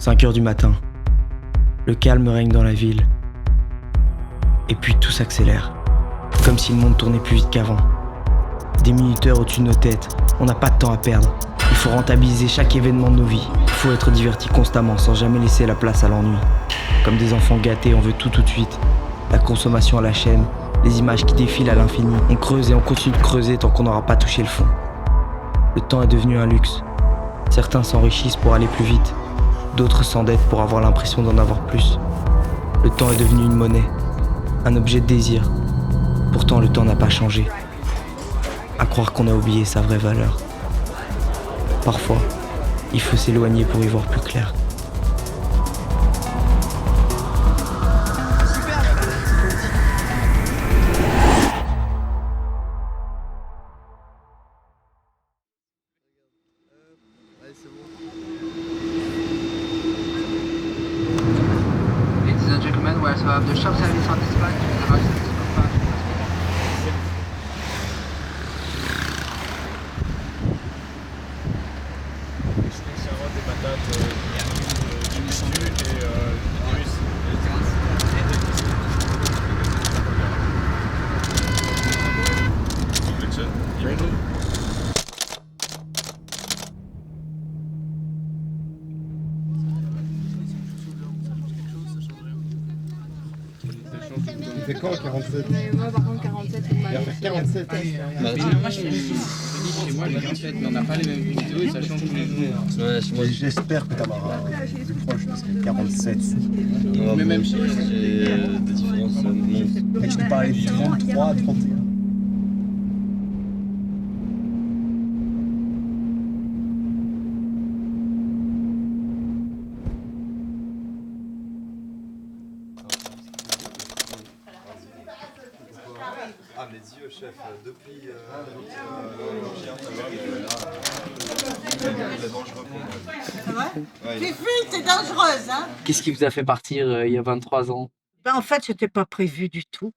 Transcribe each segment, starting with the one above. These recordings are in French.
5 heures du matin. Le calme règne dans la ville. Et puis tout s'accélère. Comme si le monde tournait plus vite qu'avant. Des minuteurs au-dessus de nos têtes. On n'a pas de temps à perdre. Il faut rentabiliser chaque événement de nos vies. Il faut être diverti constamment sans jamais laisser la place à l'ennui. Comme des enfants gâtés, on veut tout de suite. La consommation à la chaîne, les images qui défilent à l'infini. On creuse et on continue de creuser tant qu'on n'aura pas touché le fond. Le temps est devenu un luxe. Certains s'enrichissent pour aller plus vite. D'autres s'endettent pour avoir l'impression d'en avoir plus. Le temps est devenu une monnaie, un objet de désir. Pourtant, le temps n'a pas changé. À croire qu'on a oublié sa vraie valeur. Parfois, il faut s'éloigner pour y voir plus clair. Ladies and gentlemen, we also have the shop service on this flight. Il fait quand 47? Moi par contre 47 c'est mal. Il va faire 47. Moi je dis chez moi j'ai 47 mais on n'a pas les mêmes vidéos et ça change tous les jours. Ouais, j'espère que Tamara est plus proche parce que 47. Mais même chez j'ai des différences monstres. Et je te parlais de 33, 31. Ah mes yeux chef, depuis c'est dangereux pour moi. C'est vrai? Ouais, Tu fuis, c'est dangereuse, hein? Qu'est-ce qui vous a fait partir il y a 23 ans? Ben, en fait, c'était pas prévu du tout.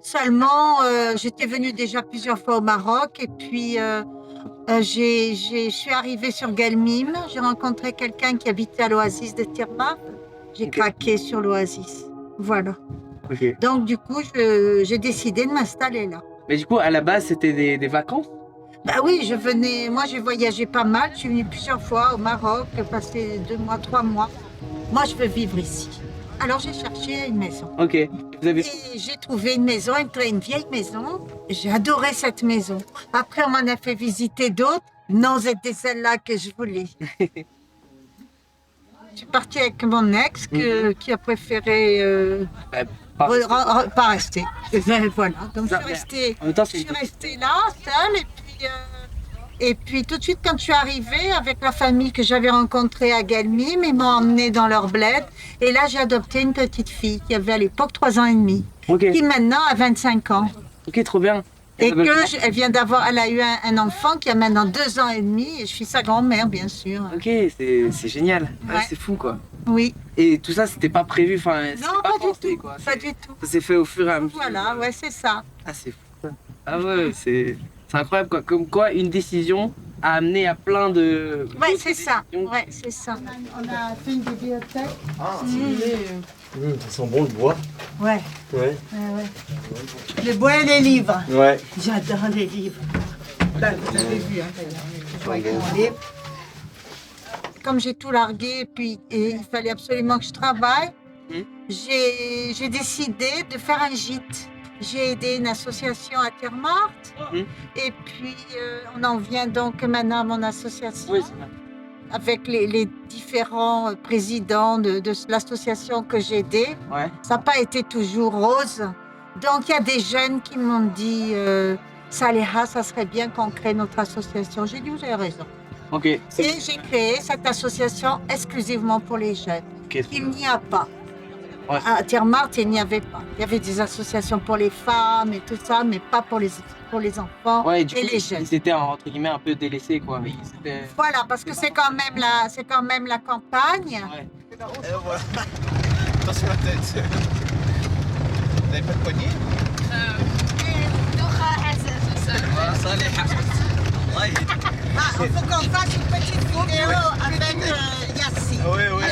Seulement, j'étais venue déjà plusieurs fois au Maroc et puis je suis arrivée sur Guelmim. J'ai rencontré quelqu'un qui habitait à l'oasis de Tirma. J'ai craqué sur l'oasis. Voilà. Ok. Donc, du coup, j'ai décidé de m'installer là. Mais du coup, à la base, c'était des vacances? Bah oui, moi j'ai voyagé pas mal. Je suis venue plusieurs fois au Maroc, passé 2 mois, 3 mois. Moi, je veux vivre ici. Alors, j'ai cherché une maison. Ok. Vous avez... Et j'ai trouvé une maison, une vieille maison. J'ai adoré cette maison. Après, on m'en a fait visiter d'autres. Non, c'était celle-là que je voulais. Je suis partie avec mon ex qui a préféré pas rester. Voilà. Donc, je suis restée là, seule. Et puis, tout de suite, quand je suis arrivée avec la famille que j'avais rencontrée à Guelmim, ils m'ont emmenée dans leur bled. Et là, j'ai adopté une petite fille qui avait à l'époque 3 ans et demi, qui maintenant a 25 ans. Ok, trop bien. Et elle a eu un enfant qui a maintenant 2 ans et demi et je suis sa grand-mère, bien sûr. Ok, c'est génial. Ouais. C'est fou, quoi. Oui. Et tout ça, c'était pas prévu, enfin, Non, pas du tout. Quoi. Pas du tout. Ça s'est fait au fur et à mesure. Voilà, ouais, c'est ça. Ah, c'est fou. Ah ouais, c'est incroyable, quoi. Comme quoi, une décision a amené à plein de... Ouais, c'est ça. Ouais, c'est ça. On a fait une bibliothèque. Ah, ça sent bon le bois. Ouais. Ouais. Le bois et les livres. Ouais. J'adore les livres. Là, vous avez vu, hein, d'ailleurs. Je vois avec mon livre. Comme j'ai tout largué et il fallait absolument que je travaille, j'ai décidé de faire un gîte. J'ai aidé une association à Termart et puis on en vient donc maintenant à mon association avec les différents présidents de l'association que j'ai aidé. Ouais. Ça n'a pas été toujours rose. Donc il y a des jeunes qui m'ont dit Saleha, ça serait bien qu'on crée notre association. J'ai dit vous avez raison. Ok. Et j'ai créé cette association exclusivement pour les jeunes. Il n'y a pas. Ouais. À Termart, il n'y avait pas. Il y avait des associations pour les femmes et tout ça, mais pas pour les enfants Ouais, du coup, les jeunes. ils étaient entre guillemets un peu délaissés, quoi. Voilà, parce que c'est quand même la campagne. Ouais. Et voilà. Attention à la tête. Vous n'avez pas de poignée? Il faut qu'on fasse une petite vidéo avec Yassi. Oui, oui.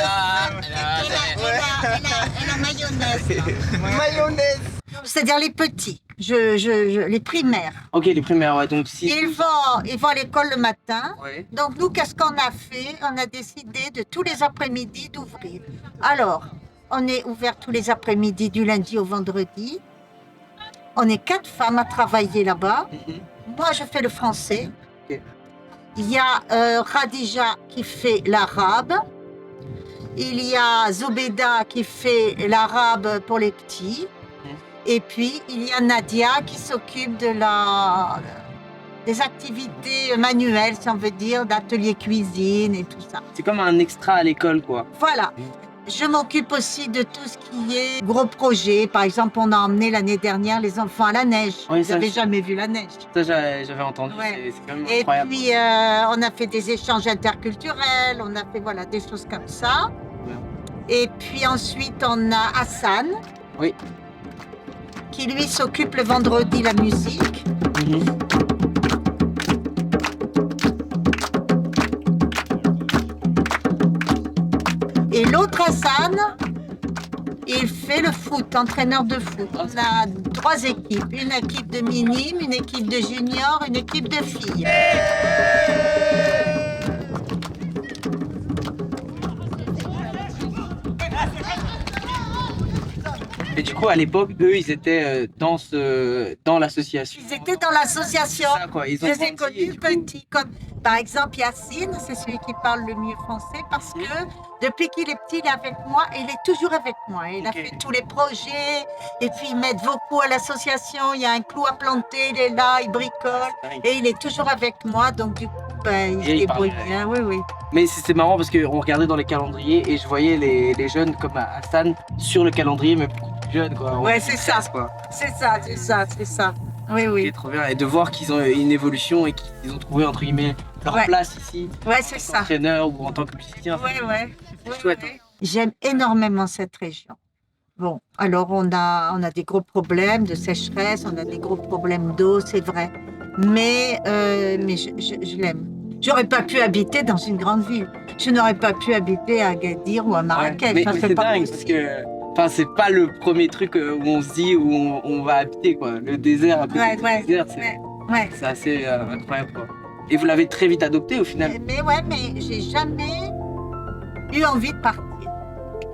mayonnaise. Mayonnaise. C'est-à-dire les petits, les primaires. Ok, les primaires, ouais, donc si. Ils vont à l'école le matin. Ouais. Donc nous, qu'est-ce qu'on a fait? On a décidé de tous les après-midi d'ouvrir. Alors, on est ouvert tous les après-midi du lundi au vendredi. On est 4 femmes à travailler là-bas. Moi, je fais le français. Ok. Il y a Khadija qui fait l'arabe. Il y a Zoubeda qui fait l'arabe pour les petits. Et puis, il y a Nadia qui s'occupe des activités manuelles, si on veut dire, d'atelier cuisine et tout ça. C'est comme un extra à l'école, quoi. Voilà. Je m'occupe aussi de tout ce qui est gros projets. Par exemple, on a emmené l'année dernière les enfants à la neige. Oui, Vous ça, n'avez jamais vu la neige. Ça, j'avais entendu, Ouais. c'est quand même Et incroyable. puis, on a fait des échanges interculturels, on a fait voilà, des choses comme ça. Ouais. Et puis ensuite, on a Hassan, Oui. qui lui s'occupe le vendredi la musique. Et l'autre Hassan, il fait le foot, entraîneur de foot. On a 3 équipes, une équipe de minimes, une équipe de juniors, une équipe de filles. Et du coup, à l'époque, eux, ils étaient dans l'association. Ils étaient dans l'association. C'est ça, quoi. Ils Je ont les ai grandi, et connus du coup- petits. Comme, par exemple, Yacine, c'est celui qui parle le mieux français parce que depuis qu'il est petit, il est avec moi et il est toujours avec moi. Il a Ok. fait tous les projets et puis ils m'aident beaucoup à l'association. Il y a un clou à planter, il est là, il bricole et il est toujours avec moi. Donc, du coup, ben, il se Et il débrouille parle. bien. Oui, oui. Mais c'était marrant parce qu'on regardait dans les calendriers et je voyais les jeunes comme Hassan sur le calendrier, mais beaucoup plus jeunes, quoi. Ouais, c'est ça. Quoi. C'est ça, c'est ça, c'est ça. Oui, C'est oui. trop bien. Et de voir qu'ils ont une évolution et qu'ils ont trouvé, entre guillemets, leur Ouais. place ici. Ouais, en c'est tant ça. qu'entraîneur ou en tant que musicien. Ouais, ouais. C'est chouette, Ouais. J'aime énormément cette région. Bon, alors on a des gros problèmes de sécheresse, on a des gros problèmes d'eau, c'est vrai. Mais je l'aime. J'aurais pas pu habiter dans une grande ville. Je n'aurais pas pu habiter à Agadir ou à Marrakech. Mais Ça, c'est pas dingue parce possible. que c'est pas le premier truc où on se dit où on va habiter, quoi. Le désert, à côté Ouais, du ouais, désert, Ouais. c'est assez incroyable, quoi. Et vous l'avez très vite adopté au final. Mais j'ai jamais eu envie de partir.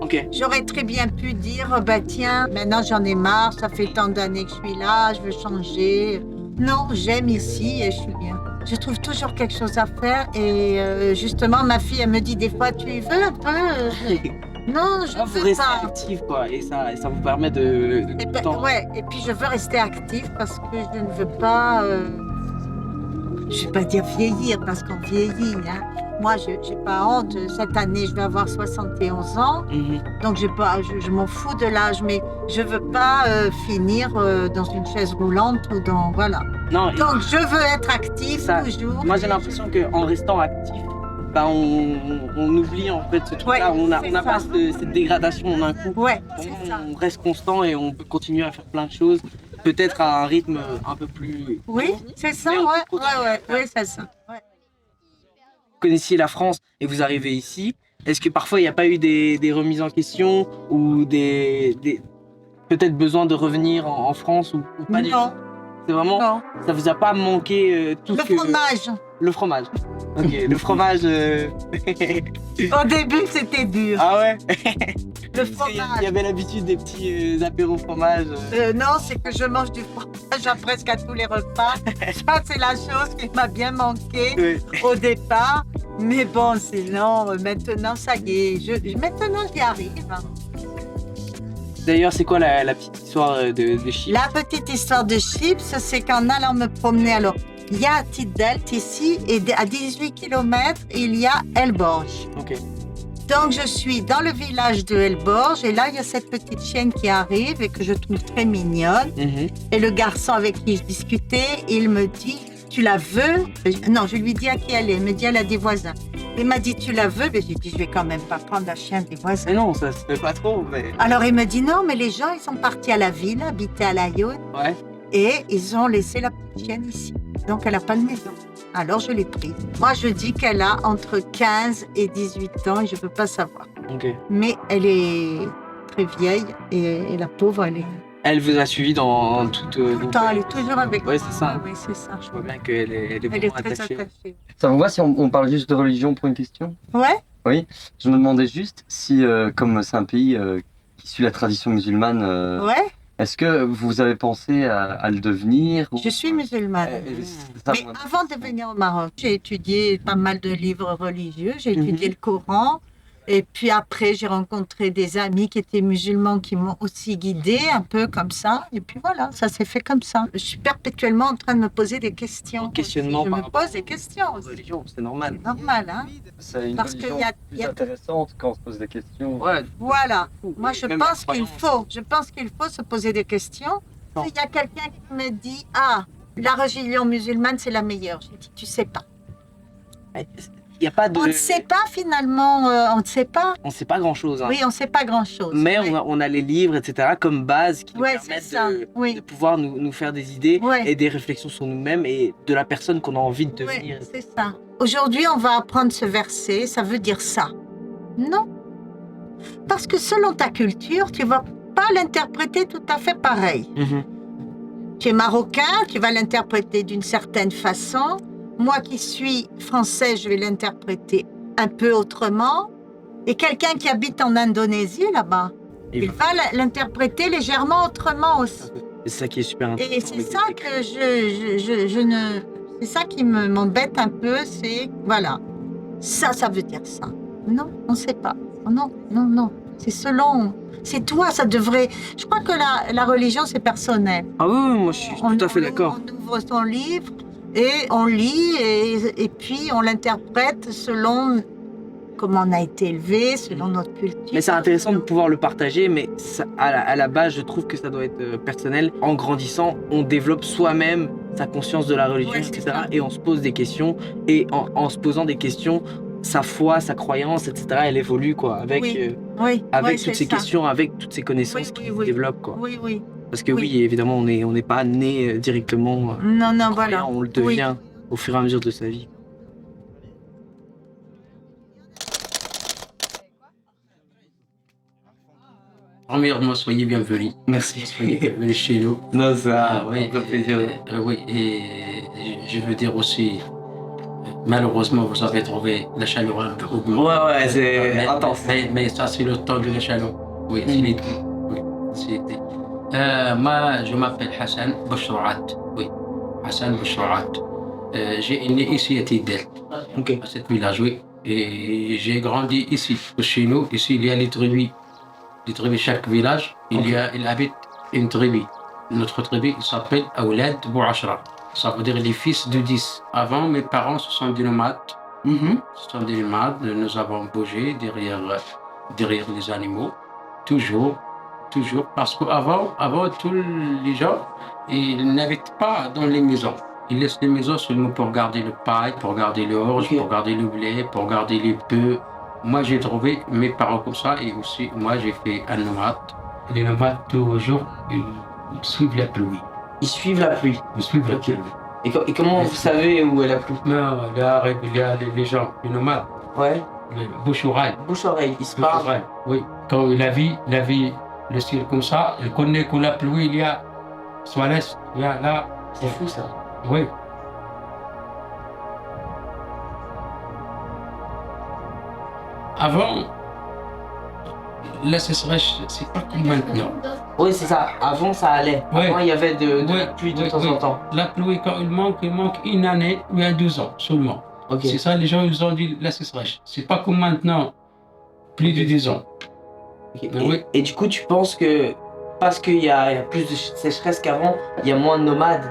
Ok. J'aurais très bien pu dire, oh, bah tiens, maintenant j'en ai marre, ça fait tant d'années que je suis là, je veux changer. Non, j'aime ici et je suis bien. Je trouve toujours quelque chose à faire et justement, ma fille, elle me dit des fois, tu y veux un peu Non, je Vous veux restez pas. actif, quoi. Et ça vous permet de Et, tout le temps. ouais, et puis je veux rester active parce que je ne veux pas, je vais pas dire vieillir parce qu'on vieillit. Hein. Moi, je n'ai pas honte. Cette année, je vais avoir 71 ans. Mhm. Donc, je m'en fous de l'âge, mais je veux pas finir dans une chaise roulante ou dans. Voilà. Non, Donc, je veux être active Ça, toujours. moi j'ai l'impression qu'en restant actif, on oublie en fait ce truc-là. Ouais, on n'a c'est pas ça. cette dégradation d'un coup. Ouais, Au c'est moins, ça. on reste constant et on peut continuer à faire plein de choses, peut-être à un rythme un peu plus. Oui, c'est ça, Mais on ouais. peut continuer à faire. Ouais, c'est ça. Ouais. Vous connaissiez la France et vous arrivez ici. Est-ce que parfois il n'y a pas eu des remises en question ou peut-être besoin de revenir en France ou pas du tout? Non, C'est vraiment. non. Ça vous a pas manqué tout Le ce que. fromage. Le fromage. Ok, le fromage. Au début, c'était dur. Ah ouais? Le Parce qu'il y fromage. avait l'habitude des petits apéros fromage. Non, c'est que je mange du fromage à presque à tous les repas. Ça, c'est la chose qui m'a bien manqué Ouais. au départ. Mais bon, sinon, maintenant, ça y est. Maintenant, j'y arrive. D'ailleurs, c'est quoi la petite histoire de chips? La petite histoire de chips, c'est qu'en allant me promener, alors, il y a Tidelt ici, et à 18 km, il y a Elborge. Ok. Donc, je suis dans le village de Elborge, et là, il y a cette petite chienne qui arrive et que je trouve très mignonne. Mhm. Et le garçon avec qui je discutais, il me dit, tu la veux? Non, je lui dis à qui elle est. Il me dit, elle a des voisins. Il m'a dit, tu la veux? Mais j'ai dit, je vais quand même pas prendre la chienne des voisins. Mais non, ça se fait pas trop, mais. Alors, il me dit, non, mais les gens, ils sont partis à la ville, habiter à La Yotte, Ouais. et ils ont laissé la petite chienne ici. Donc, elle n'a pas de maison. Alors, je l'ai prise. Moi, je dis qu'elle a entre 15 et 18 ans et je ne peux pas savoir. Ok. Mais elle est très vieille et la pauvre, elle est Elle vous a suivi dans toute... tout le temps, elle est toujours avec Ouais, moi. c'est ça. Oui, c'est ça. Je vois bien qu'elle est, elle est Elle est vraiment très attachée. attachée. Ça vous va si on parle juste de religion pour une question? Ouais, Je me demandais juste si, comme c'est un pays qui suit la tradition musulmane, ouais, est-ce que vous avez pensé à le devenir ou- je suis musulmane. c'est ça, Mais mon- avant de venir au Maroc, j'ai étudié pas mal de livres religieux, j'ai Mhm. étudié le Coran. Et puis après, j'ai rencontré des amis qui étaient musulmans qui m'ont aussi guidée, un peu comme ça. Et puis voilà, ça s'est fait comme ça. Je suis perpétuellement en train de me poser des questions. Questionnement Je par me rapport pose des questions. aux religions, c'est normal. C'est normal, hein? C'est une Parce qu'il religion y a- plus il y a- intéressante quand on se pose des questions. Ouais, Voilà. Moi, je Même pense la qu'il croyance. faut se poser des questions. Non. Il y a quelqu'un qui me dit, ah, la religion musulmane, c'est la meilleure. J'ai dit, tu sais pas. il n'y a pas de... On ne sait pas finalement, on ne sait pas. On sait pas grand-chose. Hein. Oui, on ne sait pas grand-chose. Mais Oui. on a les livres, etc., comme base qui nous Ouais, c'est permettent ça. de Oui. pouvoir nous faire des idées Ouais. et des réflexions sur nous-mêmes et de la personne qu'on a envie de Oui, devenir. c'est ça. Aujourd'hui, on va apprendre ce verset, ça veut dire ça. Non. Parce que selon ta culture, tu ne vas pas l'interpréter tout à fait pareil. Mhm. Tu es marocain, tu vas l'interpréter d'une certaine façon. Moi qui suis français, je vais l'interpréter un peu autrement. Et quelqu'un qui habite en Indonésie, là-bas, il va l'interpréter légèrement autrement aussi. C'est ça qui est super intéressant. Et c'est avec ça les que je ne... C'est ça qui m'embête un peu, c'est... Voilà. Ça veut dire ça. Non, on ne sait pas. Non, non, non. C'est selon... C'est toi, ça devrait... Je crois que la religion, c'est personnel. Ah oui, oui, moi je suis tout à fait d'accord. On ouvre son livre et on lit et puis on l'interprète selon comment on a été élevé, selon notre culture. Mais c'est intéressant de selon- pouvoir le partager, mais ça, à la base, je trouve que ça doit être personnel. En grandissant, on développe soi-même sa conscience de la religion, Ouais, c'est etc. ça. Et on se pose des questions. Et en se posant des questions, sa foi, sa croyance, etc., elle évolue, quoi, avec, Oui, Oui, avec oui, toutes c'est ces ça. questions, avec toutes ces connaissances Oui, qui oui, se oui. développent, quoi. Oui, oui. Parce que Oui. oui, évidemment, on n'est pas né directement Non, non, croyant, voilà. on le Oui. devient au fur et à mesure de sa vie. Premièrement, soyez bienvenus. Merci. Soyez bienvenus chez nous. Non, ça, oui, ça fait plaisir. oui, et je veux dire aussi, malheureusement, vous avez trouvé la chaleur un peu augmentée. Ouais, c'est Mais- intense. Mais ça, c'est le temps de la chaleur. Oui, c'est l'été. Oui, c'est l'été. Moi, je m'appelle Hassan Bouchourat. Oui, Hassan Bouchourat. J'ai né ici à Tidel, Ok. à cette village, oui. Et j'ai grandi ici. Chez nous, ici, il y a les tribus. Les tribus, chaque village, il habite une tribu. Notre tribu, il s'appelle Aoulad Bouachra. Ça veut dire les fils de 10. Avant, mes parents, ce sont des nomades. Mhm. Ce sont des nomades. Nous avons bougé derrière les animaux. Toujours. Parce qu'avant, tous les gens, ils n'habitent pas dans les maisons. Ils laissent les maisons seulement pour garder le paille, pour garder l'orge, Ok. pour garder le blé, pour garder les bœufs. Moi, j'ai trouvé mes parents comme ça et aussi, moi, j'ai fait un nomade. Les nomades, toujours, ils suivent la pluie. Ils suivent la pluie. Ils suivent la Ok. pluie. Et comment vous savez où est la pluie? Mais là, il y a les gens, les nomades, Ouais. les bouche-oreille. Bouche-oreille, ils se parlent. Bouche-oreille, oui. Quand la vie, le ciel comme ça, il connaît que la pluie, il y a soit l'est, il y a là. C'est fou ça. Oui. Avant, la sécheresse, c'est pas comme maintenant. Oui, c'est ça. Avant, ça allait. Ouais. Avant, il y avait de Oui, la pluie de oui, temps oui. en temps. La pluie, quand il manque une année ou bien 2 ans seulement. Ok. C'est ça, les gens, ils ont dit la sécheresse. C'est pas comme maintenant, plus de 10 ans. Ok. Oui. Et du coup, tu penses que parce qu'il y a plus de sécheresse qu'avant, il y a moins de nomades?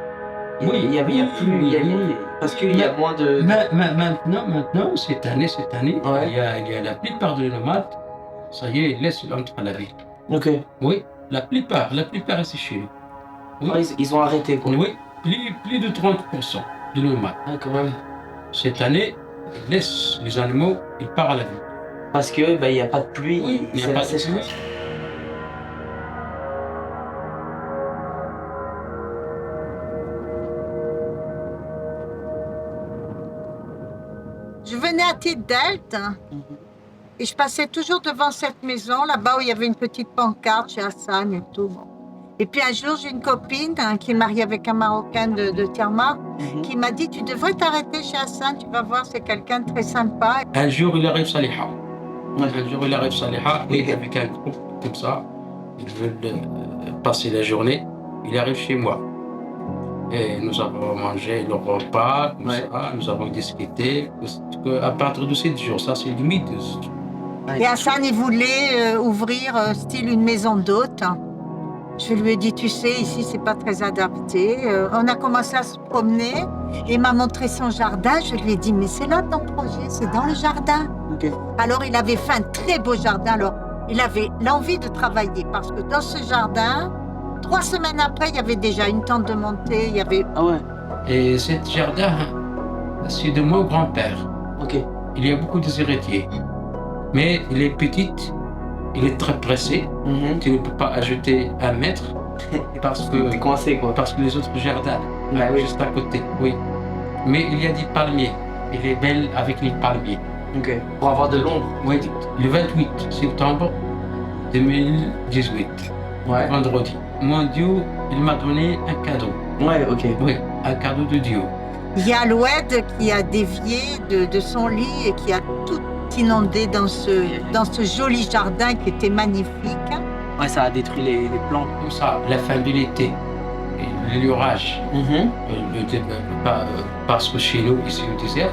Oui, Il y a oui, plus. il y a- oui. Parce qu'il y a moins de. Maintenant, cette année, Ouais. il y a la plupart des nomades, ça y est, ils laissent entre la ville. Ok. Oui, la plupart ici chez nous. Oui, Ouais, ils ont arrêté quoi. oui, plus de 30% de nomades. Ouais, quand même. Cette année, ils laissent les animaux, ils partent à la ville. Parce que il n'y a pas de pluie, Oui, il n'y c'est a la pas de sécheresse. pluie. Je venais à Tidelt Et je passais toujours devant cette maison, là-bas où il y avait une petite pancarte chez Hassan et tout. Bon. Et puis un jour, j'ai une copine qui est mariée avec un Marocain de Tiarma qui m'a dit, tu devrais t'arrêter chez Hassan, tu vas voir, c'est quelqu'un de très sympa. Un jour, il arrive Saliha. Un jour, il arrive Saliha, et avec un groupe comme ça, ils veulent passer la journée. Il arrive chez moi. Et nous avons mangé le repas, comme ça, nous avons discuté. À partir de 7 jours, ça c'est limite. Et Hassan, il voulait ouvrir style une maison d'hôte. Je lui ai dit, tu sais, ici, c'est pas très adapté. On a commencé à se promener et il m'a montré son jardin. Je lui ai dit, mais c'est là ton projet, c'est dans le jardin. Ok. Alors, il avait fait un très beau jardin. Alors, il avait l'envie de travailler parce que dans ce jardin, 3 semaines après, il y avait déjà une tente de montée, il y avait... Ah ouais. Et ce jardin, c'est de mon grand-père. Ok. Il y a beaucoup de héritiers. Mais il est petit, il est très pressé. Tu ne peux pas ajouter 1 mètre parce que... T'es coincé quoi. Parce que les autres jardins, oui. juste à côté, oui. Mais il y a des palmiers. Il est belle avec les palmiers. Ok. Pour avoir de l'ombre. Oui, le 28 septembre 2018, Ouais. vendredi. Mon Dieu, il m'a donné un cadeau. Ouais, ok. Oui, un cadeau de Dieu. Il y a Aloued qui a dévié de son lit et qui a tout inondé dans ce joli jardin qui était magnifique. Ouais, ça a détruit les plantes. Comme ça, la fin de l'été, l'orage, parce que chez nous, ici au désert,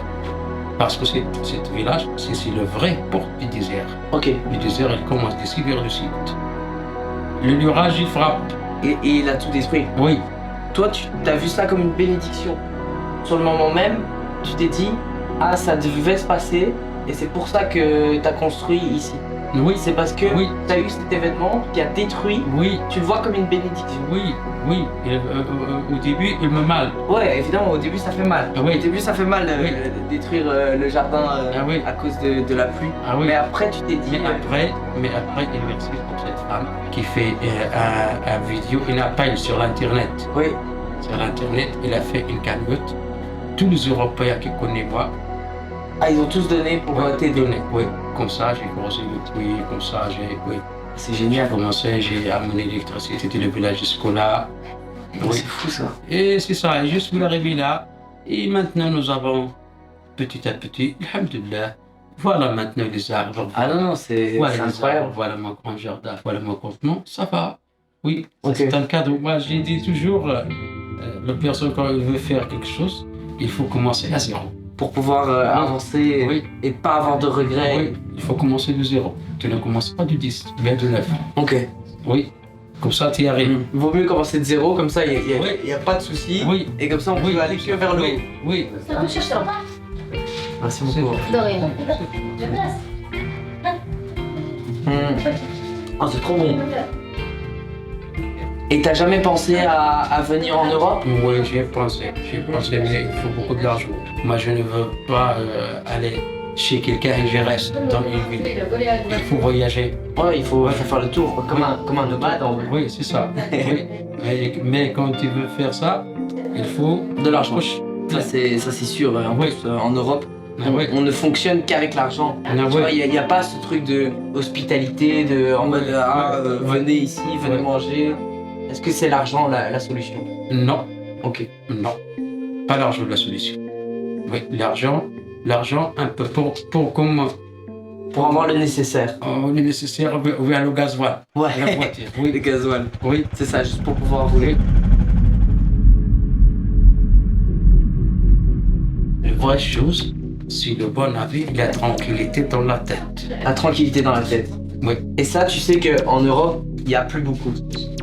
parce que cet village, c'est le vrai porte du désert. Ok. Le désert, il commence d'ici vers le sud. L'orage, il frappe. Et il a tout détruit. Oui, Toi, tu as vu ça comme une bénédiction. Sur le moment même, tu t'es dit, ah, ça devait se passer, et c'est pour ça que tu as construit ici. oui, C'est parce que Oui. tu as eu cet événement qui a détruit, oui, tu le vois comme une bénédiction. oui. Et, au début, il me mal. Ouais, évidemment, au début ça fait mal. Ah oui. Au début ça fait mal Oui. de détruire le jardin Ah oui. à cause de la pluie. Ah oui. Mais après tu t'es dit, Mais après, il merci pour cette femme qui fait un vidéo, une appel sur l'internet. oui, Sur l'internet, il a fait une cagnotte. Tous les Européens qui connaissent moi, ah, ils ont tous donné pour t'aider. donné. Oui, comme ça, j'ai commencé le puits, comme ça, oui. C'est J'ai génial. commencé, j'ai amené l'électricité du village jusqu'au-là. Oh, c'est fou ça. Et c'est ça, et je suis arrivé là. Et maintenant, nous avons, petit à petit, alhamdoulilah, voilà maintenant les arbres. Ah non, c'est Voilà les incroyable. arbres, voilà mon grand jardin, voilà mon campement, ça va. Oui, Ok. c'est un cadeau. Moi, j'ai dit toujours, la personne, quand elle veut faire quelque chose, il faut commencer à zéro. Pour pouvoir avancer Oui. et pas avoir de regrets. Oui, il faut commencer de zéro. Tu ne commences pas du 10, tu viens de 9. Ok. Oui, comme ça, tu y arrives. Vaut mieux commencer de zéro, comme ça il n'y a, Oui. y a pas de souci. Oui. Et comme ça on peut aller que vers le haut. Oui, oui. Merci beaucoup. De rien. Ah, c'est trop bon. Et t'as jamais pensé à venir en Europe? Oui, j'y ai pensé, mais il faut beaucoup d'argent. Moi, je ne veux pas aller chez quelqu'un et je reste dans une ville. Il faut voyager. Ouais, il faut faire le tour, quoi, comme un nomade en vrai. Oui, c'est ça. Oui. Mais quand tu veux faire ça, il faut De l'argent. poche. Ça c'est sûr. En Oui. plus, en Europe, Ah ouais. on ne fonctionne qu'avec l'argent. Ah Tu ouais. vois, il n'y a pas ce truc de hospitalité, en mode venez ici, venez Ouais. manger. Est-ce que c'est l'argent la solution? Non, Ok. non. Pas l'argent de la solution. Oui, l'argent un peu pour comme Pour avoir le nécessaire. le nécessaire vers le gasoil. Ouais. La voiture. Le Oui, gasoil. oui. C'est ça, juste pour pouvoir rouler. La vraie chose, c'est le bon avis, la tranquillité dans la tête. La tranquillité dans la tête. Oui. Et ça, tu sais qu'en Europe, il n'y a plus beaucoup.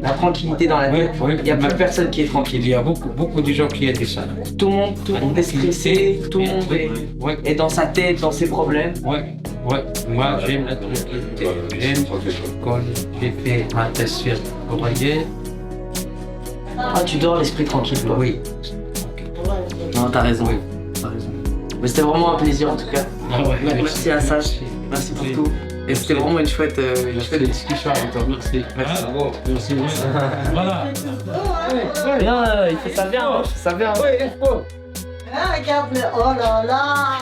La tranquillité dans la Oui, tête, oui. il n'y a plus personne qui est tranquille. Il y a beaucoup de gens qui ont dit ça. Tout le monde est stressé, tout le monde Oui, est dans sa tête, dans ses problèmes. oui, oui. Moi, j'aime la tranquillité. J'aime quand j'ai fait ma thèse sur l'oreiller. Ah, tu dors l'esprit tranquille, toi. Oui. Non, t'as raison. Oui. T'as raison. Mais c'était vraiment un plaisir en tout cas. Ah ouais, Merci à Sage. Merci pour tout. Et c'était vraiment une chouette discussion avec toi. Merci. Merci. Merci. Voilà. Bien, il fait ça bien, il fait ça bien. Ah, regarde le... Oh là là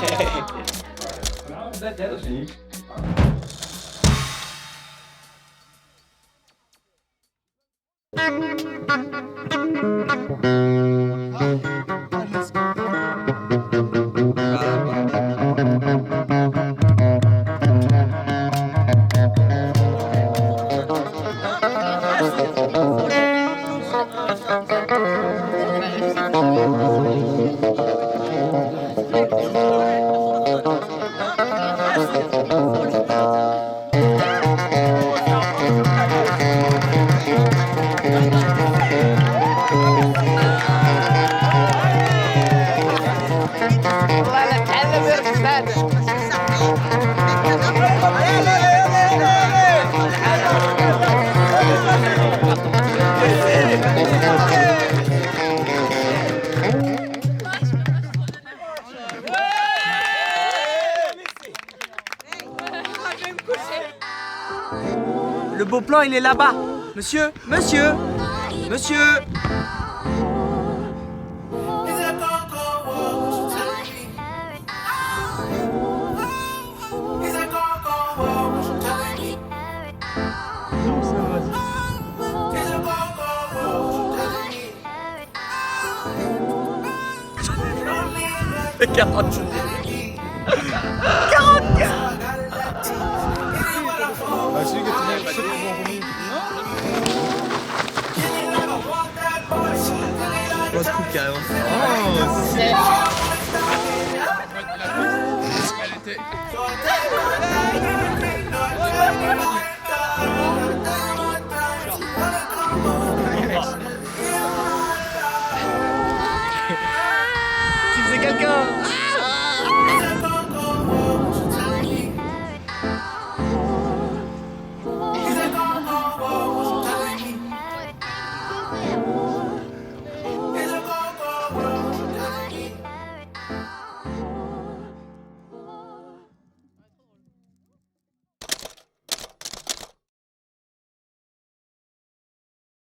Le beau plan, il est là-bas. Monsieur, monsieur, monsieur. Bah, celui qui a fait On se coupe carrément.